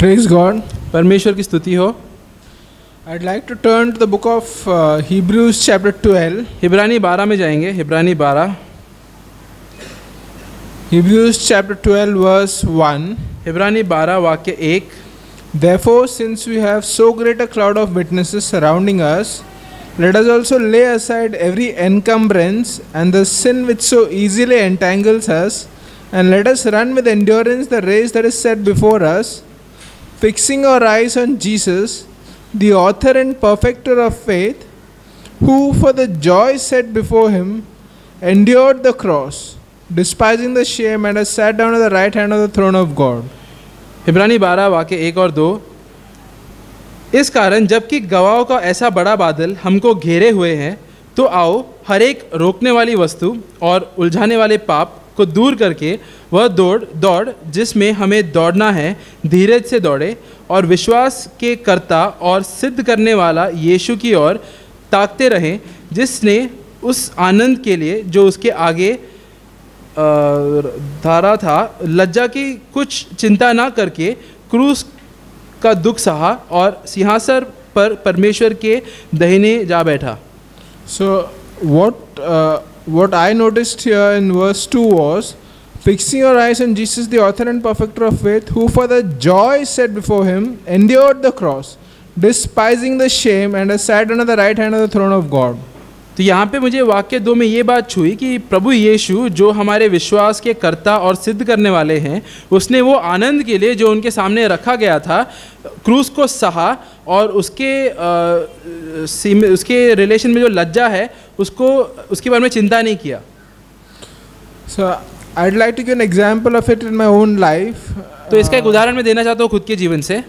Praise God. परमेश्वर की स्तुति हो। I'd like to turn to the book of Hebrews chapter 12. हिब्रानी 12 में जाएंगे। हिब्रानी 12, Hebrews chapter 12 verse 1. हिब्रानी 12 वाक्य 1। Therefore, since we have so great a cloud of witnesses surrounding us, let us also lay aside every encumbrance and the sin which so easily entangles us, and let us run with endurance the race that is set before us, fixing our eyes on Jesus, the author and perfecter of faith, who for the joy set before him endured the cross, despising the shame, and has sat down at the right hand of the throne of God. हिब्रानी 12 वाक्य 1 और 2। इस कारण जबकि गवाहों का ऐसा बड़ा बादल हमको घेरे हुए हैं, तो आओ हर एक रोकने वाली वस्तु और उलझाने वाले पाप को दूर करके वह दौड़ जिसमें हमें दौड़ना है, धीरज से दौड़े और विश्वास के कर्ता और सिद्ध करने वाला यीशु की ओर ताकते रहें, जिसने उस आनंद के लिए जो उसके आगे धारा था, लज्जा की कुछ चिंता ना करके क्रूस का दुख सहा और सिंहासन पर परमेश्वर के दाहिने जा बैठा। So what I noticed here in verse 2 was, fixing your eyes on Jesus, the author and perfecter of faith, who for the joy set before him endured the cross, despising the shame, and has sat down at the right hand of the throne of God. तो यहाँ पे मुझे वाक्य 2 में ये बात छुई कि प्रभु यीशु जो हमारे विश्वास के कर्ता और सिद्ध करने वाले हैं, उसने वो आनंद के लिए जो उनके सामने रखा गया था, क्रूस को सहा और उसके रिलेशन में जो लज्जा है उसके बारे में चिंता नहीं किया। So I'd like to give an example of it in my own life. तो इसका एक उदाहरण मैं देना चाहता हूँ खुद के जीवन से।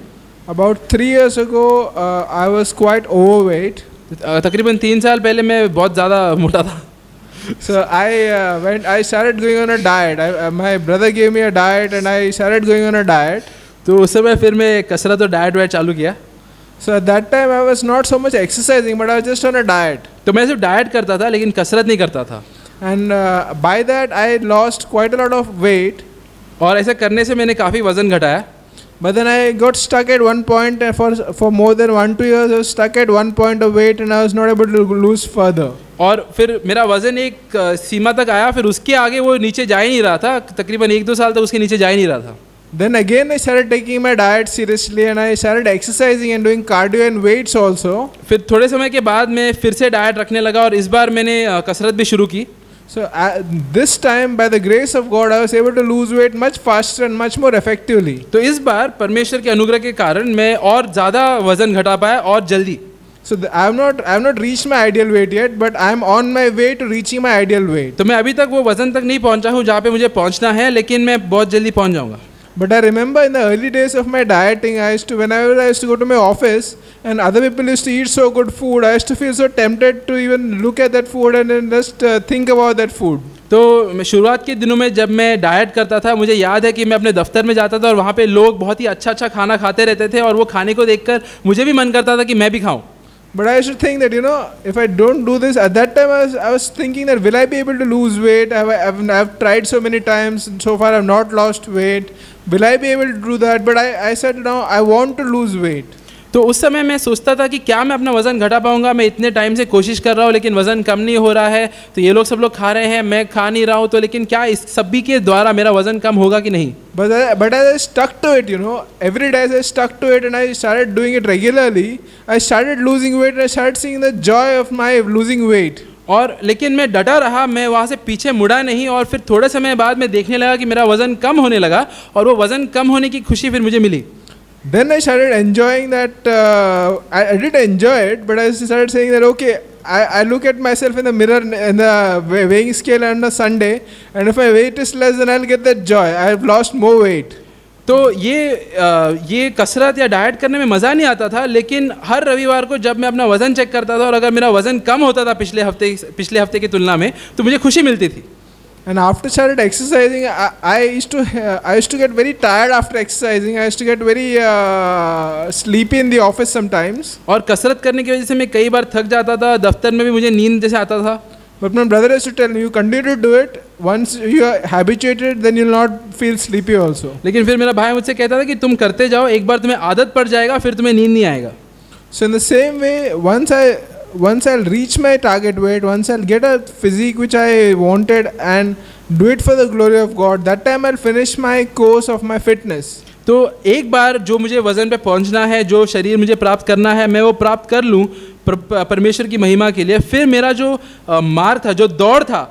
About 3 years ago, I was quite overweight. तकरीबन 3 साल पहले मैं बहुत ज़्यादा मोटा था। So I started going on a diet. My brother gave me a diet and I started going on a diet. तो उस समय फिर मैं कसरत और डाइट वाइट चालू किया। So at that time I was not so much exercising, but I was just on a diet. तो मैं सिर्फ डाइट करता था लेकिन कसरत नहीं करता था। And by that I lost quite a lot of weight. और ऐसा करने से मैंने काफ़ी वज़न घटाया। But then I got stuck at one point, and for more than 1-2 years I was stuck at one point of weight and I was not able to lose further. और फिर मेरा वज़न एक सीमा तक आया, फिर उसके आगे वो नीचे जा ही नहीं रहा था। तकरीबन 1-2 साल तक उसके नीचे जा ही नहीं रहा था। Then again I started taking my diet seriously and I started exercising and doing cardio and weights also. फिर थोड़े समय के बाद मैं फिर से डाइट रखने लगा और इस बार मैंने कसरत भी शुरू की। So this time, by the grace of God, I was able to lose weight much faster and much more effectively. तो इस बार परमेश्वर के अनुग्रह के कारण मैं और ज़्यादा वज़न घटा पाया और जल्दी। So I have not reached my ideal weight yet, but I am on my way to reaching my ideal weight. तो मैं अभी तक वो वज़न तक नहीं पहुंचा हूँ जहाँ पे मुझे पहुंचना है, लेकिन मैं बहुत जल्दी पहुंच जाऊँगा। But I remember in the early days of my dieting, whenever I used to go to my office and other people used to eat so good food, I used to feel so tempted to even look at that food and then just think about that food. तो शुरुआत के दिनों में जब मैं diet करता था, मुझे याद है कि मैं अपने दफ्तर में जाता था और वहाँ पे लोग बहुत ही अच्छा खाना खाते रहते थे और वो खाने को देखकर मुझे भी मन करता था कि मैं भी खाऊं। But I used to think that, if I don't do this, at that time I was thinking that will I be able to lose weight? I've tried so many times and so far I've not lost weight. Will I be able to do that? But I said, no, I want to lose weight. तो उस समय मैं सोचता था कि क्या मैं अपना वज़न घटा पाऊंगा। मैं इतने टाइम से कोशिश कर रहा हूँ लेकिन वज़न कम नहीं हो रहा है। तो ये लोग सब लोग खा रहे हैं, मैं खा नहीं रहा हूँ, तो लेकिन क्या इस सभी के द्वारा मेरा वज़न कम होगा कि नहीं। But as I stuck to it, every day as I stuck to it and I started doing it regularly, I started losing weight and I started seeing the joy of my losing weight. और लेकिन मैं डटा रहा, मैं वहाँ से पीछे मुड़ा नहीं और फिर थोड़े समय बाद मैं देखने लगा कि मेरा वज़न कम होने लगा और वो वज़न कम होने की खुशी फिर मुझे मिली। Then I started enjoying that. I did enjoy it, but I started saying that, okay, I look at myself in the mirror in the weighing scale on a Sunday, and if my weight is less, then I'll get that joy. I have lost more weight. तो ये कसरत या diet करने में मज़ा नहीं आता था, लेकिन हर रविवार को जब मैं अपना वज़न चेक करता था और अगर मेरा वज़न कम होता था पिछले हफ्ते की तुलना में, तो मुझे खुशी मिलती थी। And after started exercising, I used to get very tired after exercising. I used to get very sleepy in the office sometimes. और कसरत करने की वजह से मैं कई बार थक जाता था, दफ्तर में भी मुझे नींद जैसे आता था। But my brother has to tell me, you continue to do it. Once you are habituated, then you'll not feel sleepy also. लेकिन फिर मेरा भाई मुझसे कहता था कि तुम करते जाओ, एक बार तुम्हें आदत पड़ जाएगा, फिर तुम्हें नींद नहीं आएगा. So in the same way, once I'll reach my target weight, once I'll get a physique which I wanted and do it for the glory of God, that time I'll finish my course of my fitness. तो एक बार जो मुझे वज़न पे पहुंचना है, जो शरीर मुझे प्राप्त करना है, मैं वो प्राप्त कर लूँ परमेश्वर की महिमा के लिए, फिर मेरा जो मार्ग था, जो दौड़ था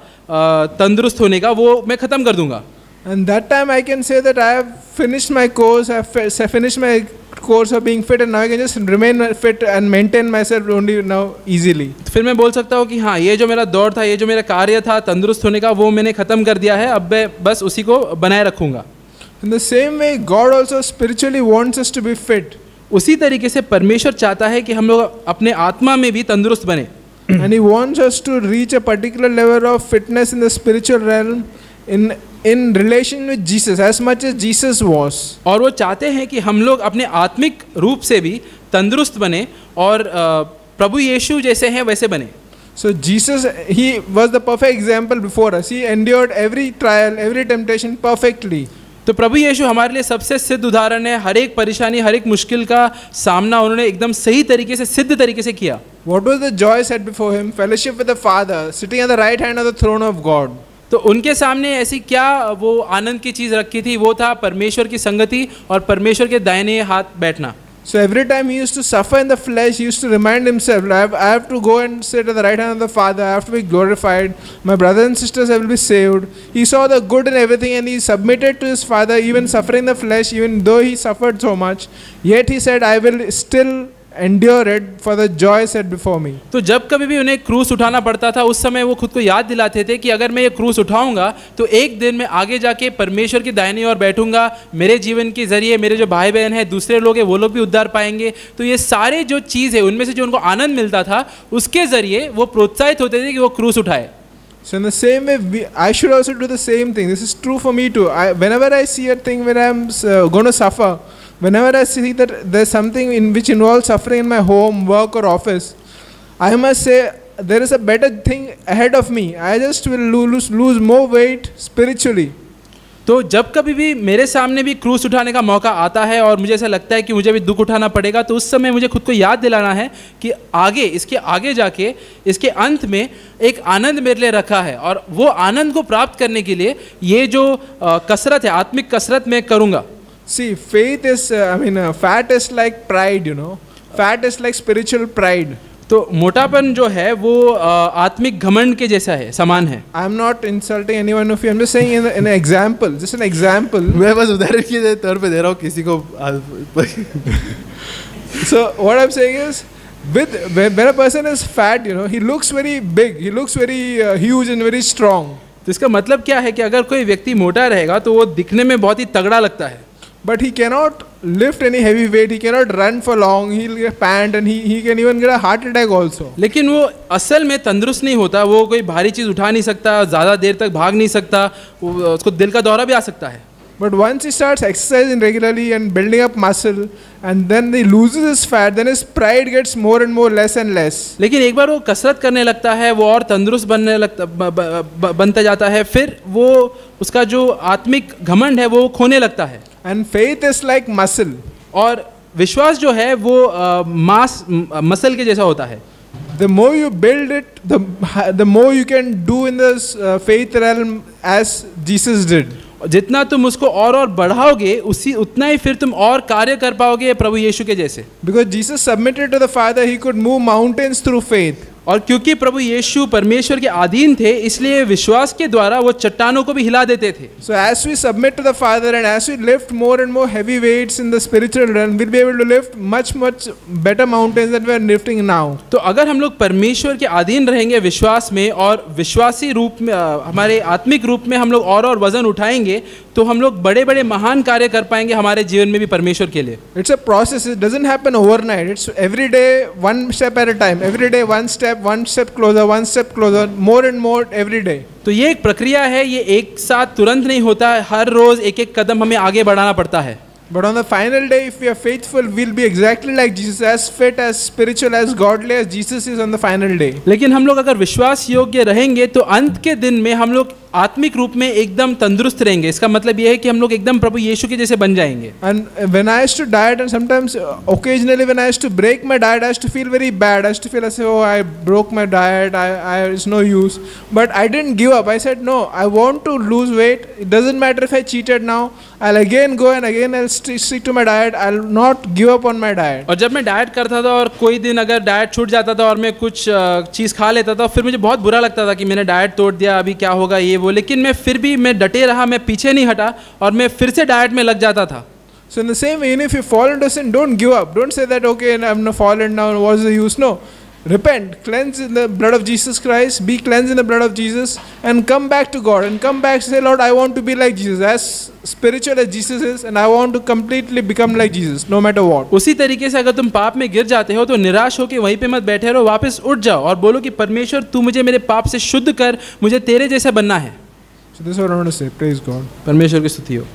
तंदुरुस्त होने का, वो मैं ख़त्म कर दूंगा. And that time I can say that I have finished my course, I have finished my course of being fit, and now I can just remain fit and maintain myself only now easily. फिर मैं बोल सकता हूँ कि हाँ, ये जो मेरा दौड़ था, ये जो मेरा कार्य था तंदुरुस्त होने का, वो मैंने ख़त्म कर दिया है, अब मैं बस उसी को बनाए रखूँगा. In the same way, God also spiritually wants us to be fit. उसी तरीके से परमेश्वर चाहता है कि हम लोग अपने आत्मा में भी तंदुरुस्त बने. And He wants us to reach a particular level of fitness in the spiritual realm in relation with Jesus, as much as Jesus was. और वो चाहते हैं कि हम लोग अपने आत्मिक रूप से भी तंदुरुस्त बने और प्रभु यीशु जैसे हैं वैसे बने. So Jesus, He was the perfect example before us. He endured every trial, every temptation perfectly. तो प्रभु यीशु हमारे लिए सबसे सिद्ध उदाहरण है. हर एक परेशानी, हर एक मुश्किल का सामना उन्होंने एकदम सही तरीके से, सिद्ध तरीके से किया. What was the joy set before Him? Fellowship with the Father, sitting at the right hand of the throne of God. तो उनके सामने ऐसी क्या वो आनंद की चीज़ रखी थी? वो था परमेश्वर की संगति और परमेश्वर के दाहिने हाथ बैठना. So every time He used to suffer in the flesh, He used to remind Himself, I have to go and sit at the right hand of the Father, I have to be glorified, my brothers and sisters will be saved. He saw the good in everything and He submitted to His Father, even suffering the flesh, even though He suffered so much. Yet He said, I will still endure it for the joy set before me. तो जब कभी भी उन्हें क्रूस उठाना पड़ता था, उस समय वो खुद को याद दिलाते थे कि अगर मैं ये क्रूस उठाऊंगा तो एक दिन मैं आगे जाके परमेश्वर की दाहिनी ओर बैठूंगा. मेरे जीवन के जरिए मेरे जो भाई बहन हैं, दूसरे लोग हैं, वो लोग भी उद्धार पाएंगे. तो ये सारे जो चीज़ है, उनमें से जो उनको आनंद मिलता था, उसके जरिए वो प्रोत्साहित होते थे कि वो क्रूस उठाए. So in the same way, I should also do the same thing. This is true for me too. Whenever I see a thing where I'm going to suffer, whenever I see that there's something in which involves suffering in my home, work or office, I must say there is a better thing ahead of me. I just will lose more weight spiritually. तो जब कभी भी मेरे सामने भी क्रूस उठाने का मौका आता है और मुझे ऐसा लगता है कि मुझे भी दुख उठाना पड़ेगा, तो उस समय मुझे खुद को याद दिलाना है कि आगे, इसके आगे जाके, इसके अंत में एक आनंद मेरे लिए रखा है, और वो आनंद को प्राप्त करने के लिए ये जो कसरत है, आत्मिक कसरत मैं करूँगा. See, faith is, fat is like pride, Fat is like spiritual pride. तो मोटापन जो है वो आत्मिक घमंड के जैसा है, समान है. I am not insulting anyone of you. I'm just saying in an example, just an example. मैं बस उदाहरण के तौर पे दे रहा हूँ किसी को. So what I'm saying is, when a person is fat, he looks very big. He looks very huge and very strong. तो इसका मतलब क्या है कि अगर कोई व्यक्ति मोटा रहेगा तो वो दिखने में बहुत ही तगड़ा लगता है. But he cannot lift any heavy weight. He cannot run for long. He'll get pant and he can even get a heart attack also. लेकिन वो असल में तंदुरुस्त नहीं होता. वो कोई भारी चीज़ उठा नहीं सकता, ज़्यादा देर तक भाग नहीं सकता, उसको दिल का दौरा भी आ सकता है. But once he starts exercising regularly and building up muscle, and then he loses his fat, then his pride gets more and more less and less. लेकिन एक बार वो कसरत करने लगता है, वो और तंदुरुस्त बनता जाता है, फिर वो उसका जो आत्मिक घमंड है वो खोने लगता है. And faith is like muscle. और विश्वास जो है वो मसल के जैसा होता है. The more you build it, the more you can do in this faith realm as Jesus did. जितना तुम उसको और बढ़ाओगे, उतना ही फिर तुम और कार्य कर पाओगे प्रभु यीशु के जैसे. Because Jesus submitted to the Father, he could move mountains through faith. और क्योंकि प्रभु यीशु परमेश्वर के अधीन थे, इसलिए विश्वास के द्वारा वो चट्टानों को भी हिला देते थे. So as we submit to the Father and as we lift more and more heavy weights in the spiritual realm, we'll be able to lift much better mountains than we are lifting now. तो अगर हम लोग परमेश्वर के अधीन रहेंगे विश्वास में, और विश्वासी रूप में, हमारे आत्मिक रूप में हम लोग और वजन उठाएंगे, तो हम लोग बड़े बड़े महान कार्य कर पाएंगे हमारे जीवन में भी परमेश्वर के लिए. It's a process. It doesn't happen overnight. It's every day one step at a time. Every day one step closer, more and more every day. तो ये एक प्रक्रिया है, ये एक साथ तुरंत नहीं होता है. हर रोज एक एक कदम हमें आगे बढ़ाना पड़ता है. But on the final day, if we are faithful, we'll be exactly like Jesus, as fit, as spiritual, as godly as Jesus is on the final day. लेकिन हम लोग अगर विश्वास योग्य रहेंगे तो अंत के दिन में हम लोग आत्मिक रूप में एकदम तंदुरुस्त रहेंगे। इसका मतलब यह है कि हम लोग एकदम प्रभु यीशु के जैसे बन जाएंगे। And when I used to diet, and sometimes occasionally when I used to break my diet, I used to feel very bad. I used to feel as oh, I broke my diet, it's no use. But I didn't give up. I said no, I want to lose weight. It doesn't matter if I cheated now. I'll again go and again I'll stick to my diet. I'll not give up on my diet. और जब मैं diet करता था और कोई दिन अगर diet छूट जाता था और मैं कुछ चीज़ खा लेता था, फिर मुझे बहुत बुरा लगता था कि मैंने डाइट तोड़ दिया, अभी क्या होगा ये वो। लेकिन मैं फिर भी मैं डटे रहा, मैं पीछे नहीं हटा और मैं फिर से डाइट में लग जाता था। So in the same way, even if you fall into sin, don't give up. Don't say that okay, I'm not fallen now. What's the use? No. Repent, cleanse in the blood of Jesus Christ, be cleansed in the blood of Jesus, and come back to God, and come back, say, Lord, I want to be like Jesus, as spiritual as Jesus is, and I want to completely become like Jesus, no matter what. उसी तरीके से अगर तुम पाप में गिर जाते हो तो निराश होकर वहीं पे मत बैठे रहो, वापस उठ जाओ और बोलो कि परमेश्वर तू मुझे मेरे पाप से शुद्ध कर, मुझे तेरे जैसे बनना है। So this is what I want to say. Praise God. परमेश्वर की स्तुति हो।